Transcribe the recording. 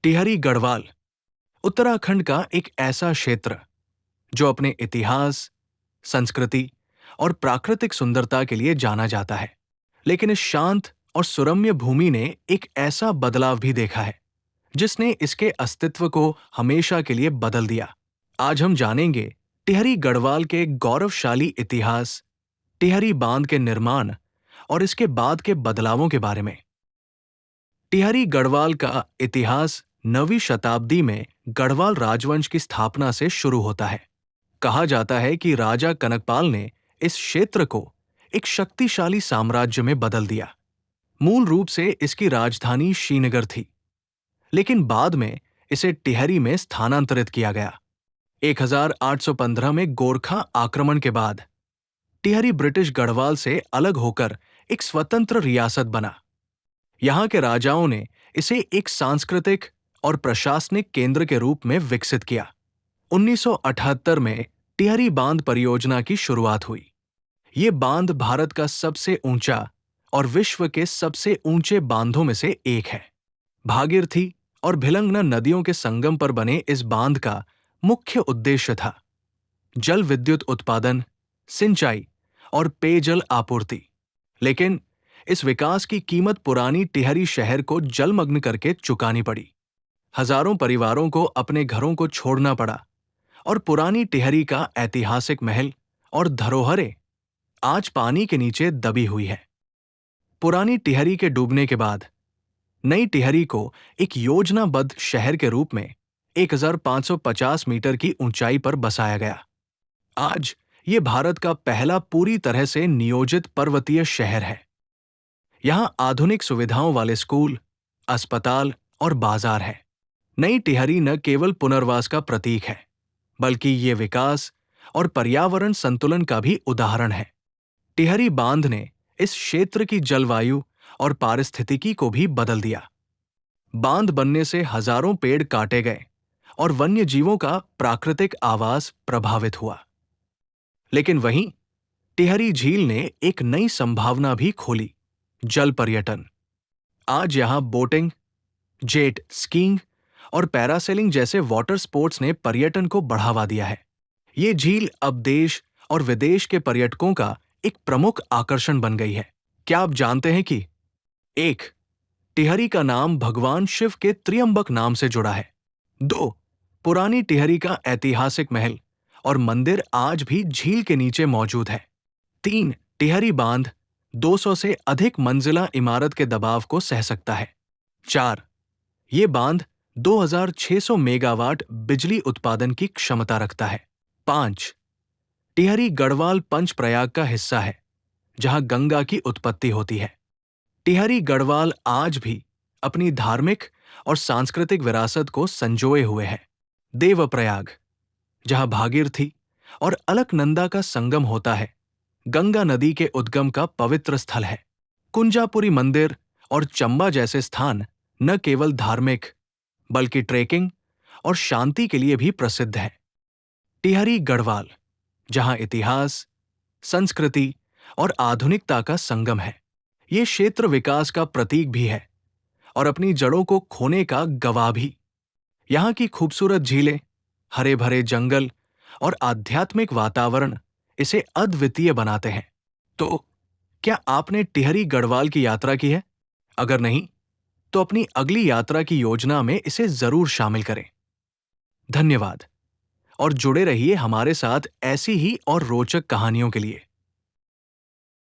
टिहरी गढ़वाल उत्तराखंड का एक ऐसा क्षेत्र जो अपने इतिहास, संस्कृति और प्राकृतिक सुंदरता के लिए जाना जाता है। लेकिन इस शांत और सुरम्य भूमि ने एक ऐसा बदलाव भी देखा है जिसने इसके अस्तित्व को हमेशा के लिए बदल दिया। आज हम जानेंगे टिहरी गढ़वाल के गौरवशाली इतिहास, टिहरी बांध के निर्माण और इसके बाद के बदलावों के बारे में। टिहरी गढ़वाल का इतिहास 9वीं शताब्दी में गढ़वाल राजवंश की स्थापना से शुरू होता है। कहा जाता है कि राजा कनकपाल ने इस क्षेत्र को एक शक्तिशाली साम्राज्य में बदल दिया। मूल रूप से इसकी राजधानी श्रीनगर थी, लेकिन बाद में इसे टिहरी में स्थानांतरित किया गया। 1815 में गोरखा आक्रमण के बाद टिहरी ब्रिटिश गढ़वाल से अलग होकर एक स्वतंत्र रियासत बना। यहाँ के राजाओं ने इसे एक सांस्कृतिक और प्रशासनिक केंद्र के रूप में विकसित किया। 1978 में टिहरी बांध परियोजना की शुरुआत हुई। ये बांध भारत का सबसे ऊंचा और विश्व के सबसे ऊंचे बांधों में से एक है। भागीरथी और भिलंगना नदियों के संगम पर बने इस बांध का मुख्य उद्देश्य था जल विद्युत उत्पादन, सिंचाई और पेयजल आपूर्ति। लेकिन इस विकास की कीमत पुरानी टिहरी शहर को जलमग्न करके चुकानी पड़ी। हजारों परिवारों को अपने घरों को छोड़ना पड़ा और पुरानी टिहरी का ऐतिहासिक महल और धरोहरें आज पानी के नीचे दबी हुई है। पुरानी टिहरी के डूबने के बाद नई टिहरी को एक योजनाबद्ध शहर के रूप में 1550 मीटर की ऊंचाई पर बसाया गया। आज ये भारत का पहला पूरी तरह से नियोजित पर्वतीय शहर है। यहाँ आधुनिक सुविधाओं वाले स्कूल, अस्पताल और बाजार है। नई टिहरी न केवल पुनर्वास का प्रतीक है, बल्कि ये विकास और पर्यावरण संतुलन का भी उदाहरण है। टिहरी बांध ने इस क्षेत्र की जलवायु और पारिस्थितिकी को भी बदल दिया। बांध बनने से हजारों पेड़ काटे गए और वन्य जीवों का प्राकृतिक आवास प्रभावित हुआ। लेकिन वहीं टिहरी झील ने एक नई संभावना भी खोली, जल पर्यटन। आज यहां बोटिंग, जेट स्कीइंग और पैरासेलिंग जैसे वाटर स्पोर्ट्स ने पर्यटन को बढ़ावा दिया है। ये झील अब देश और विदेश के पर्यटकों का एक प्रमुख आकर्षण बन गई है। क्या आप जानते हैं कि 1. टिहरी का नाम भगवान शिव के त्र्यंबक नाम से जुड़ा है। 2. पुरानी टिहरी का ऐतिहासिक महल और मंदिर आज भी झील के नीचे मौजूद है। 3. टिहरी बांध 200 से अधिक मंजिला इमारत के दबाव को सह सकता है। 4. ये बांध 2600 मेगावाट बिजली उत्पादन की क्षमता रखता है। 5. टिहरी गढ़वाल पंचप्रयाग का हिस्सा है, जहां गंगा की उत्पत्ति होती है। टिहरी गढ़वाल आज भी अपनी धार्मिक और सांस्कृतिक विरासत को संजोए हुए है। देवप्रयाग, जहां भागीरथी और अलकनंदा का संगम होता है, गंगा नदी के उद्गम का पवित्र स्थल है। कुंजापुरी मंदिर और चंबा जैसे स्थान न केवल धार्मिक बल्कि ट्रेकिंग और शांति के लिए भी प्रसिद्ध है। टिहरी गढ़वाल, जहां इतिहास, संस्कृति और आधुनिकता का संगम है, ये क्षेत्र विकास का प्रतीक भी है और अपनी जड़ों को खोने का गवाह भी। यहाँ की खूबसूरत झीलें, हरे भरे जंगल और आध्यात्मिक वातावरण इसे अद्वितीय बनाते हैं। तो क्या आपने टिहरी गढ़वाल की यात्रा की है? अगर नहीं, तो अपनी अगली यात्रा की योजना में इसे जरूर शामिल करें। धन्यवाद और जुड़े रहिए हमारे साथ ऐसी ही और रोचक कहानियों के लिए।